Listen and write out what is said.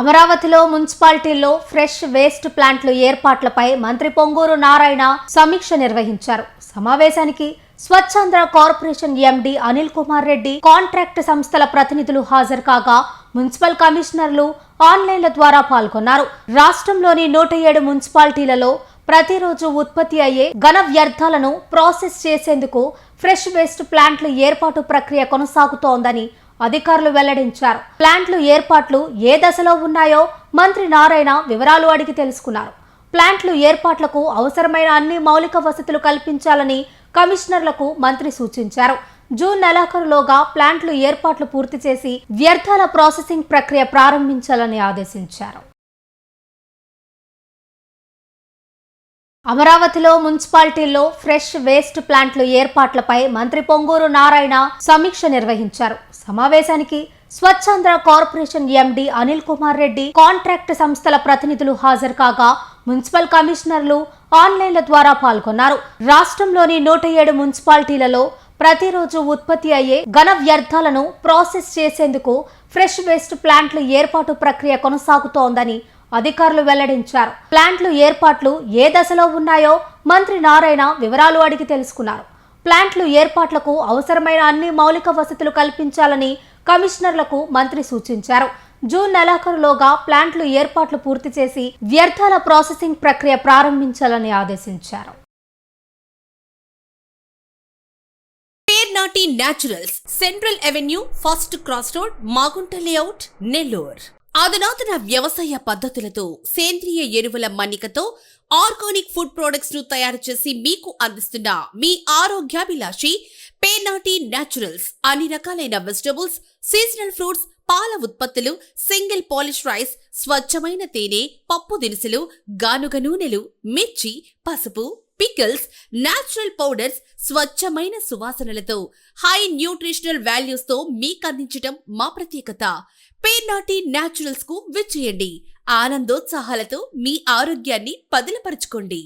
అమరావతిలో మున్సిపాలిటీల్లో fresh waste ప్లాంట్లు ఏర్పాట్లపై మంత్రి పొంగూరు నారాయణ సమీక్ష నిర్వహించారు. సమావేశానికి Swachhandhra corporation MD Anil Kumar Reddy, contract సంస్థల ప్రతినిధులు హాజరు కాగా మున్సిపల్ కమిషనర్లు ఆన్లైన్ల ద్వారా పాల్గొన్నారు. రాష్ట్రంలోని 107 మున్సిపాలిటీలలో ప్రతిరోజు ఉత్పత్తి అయ్యే ఘన వ్యర్థాలను ప్రాసెస్ చేసేందుకు ఫ్రెష్ వేస్ట్ ప్లాంట్ల ఏర్పాటు ప్రక్రియ కొనసాగుతోందని అధికారులు వెల్లడించారు. ప్లాంట్లు ఏర్పాట్లు ఏ దశలో ఉన్నాయో మంత్రి నారాయణ వివరాలు అడిగి తెలుసుకున్నారు. ప్లాంట్లు ఏర్పాట్లకు అవసరమైన అన్ని మౌలిక వసతులు కల్పించాలని కమిషనర్లకు మంత్రి సూచించారు. జూన్ నెలాఖరులోగా ప్లాంట్లు ఏర్పాట్లు పూర్తి చేసి వ్యర్థాల ప్రాసెసింగ్ ప్రక్రియ ప్రారంభించాలని ఆదేశించారు. అమరావతిలో మున్సిపాలిటీల్లో ఫ్రెష్ వేస్ట్ ప్లాంట్లు ఏర్పాట్లపై మంత్రి పొంగూరు నారాయణ సమీక్ష నిర్వహించారు. సమావేశానికి Swachhandhra corporation MD Anil Kumar Reddy, contract సంస్థల ప్రతినిధులు హాజరు కాగా మున్సిపల్ కమిషనర్లు ఆన్లైన్ల ద్వారా పాల్గొన్నారు. రాష్ట్రంలోని 107 మున్సిపాలిటీలలో ప్రతిరోజు ఉత్పత్తి అయ్యే ఘన వ్యర్థాలను ప్రాసెస్ చేసేందుకు ఫ్రెష్ వేస్ట్ ప్లాంట్ల ఏర్పాటు ప్రక్రియ కొనసాగుతోందని అధికారులు వెల్లడించారు. ప్లాంట్లు ఏర్పాట్లు ఏ దశలో ఉన్నాయో మంత్రి నారాయణ వివరాలు అడిగి తెలుసుకున్నారు. ప్లాంట్లు ఏర్పాట్లకు అవసరమైన అన్ని మౌలిక వసతులు కల్పించాలని కమిషనర్లకు మంత్రి సూచించారు. జూన్ నెలాఖరులోగా ప్లాంట్లు ఏర్పాట్లు పూర్తి చేసి వ్యర్థాల ప్రాసెసింగ్ ప్రక్రియ ప్రారంభించాలని ఆదేశించారు. Pernati naturals, central avenue, first cross road, Magunta layout, Nellore. అధునాతన వ్యవసాయ పద్ధతులతో సేంద్రియ ఎరువుల మన్నికతో ఆర్గానిక్ ఫుడ్ ప్రొడక్ట్స్ ను తయారు చేసి మీకు అందిస్తున్న మీ ఆరోగ్యాభిలాషి పేర్నాటి న్యాచురల్స్. అన్ని రకాలైన వెజిటబుల్స్, సీజనల్ ఫ్రూట్స్, పాల ఉత్పత్తులు, సింగిల్ పాలిష్ రైస్, స్వచ్ఛమైన తేనె, పప్పు దినుసులు, గానుగ నూనెలు, మిర్చి, పసుపు, పికిల్స్, న్యాచురల్ పౌడర్స్, స్వచ్ఛమైన సువాసనలతో హై న్యూట్రిషనల్ వాల్యూస్ తో మీకు అందించడం మా ప్రత్యేకత. పేర్నాటి న్యాచురల్స్ కు విచ్చేయండి. ఆనందోత్సాహాలతో మీ ఆరోగ్యాన్ని పదిలపరచుకోండి.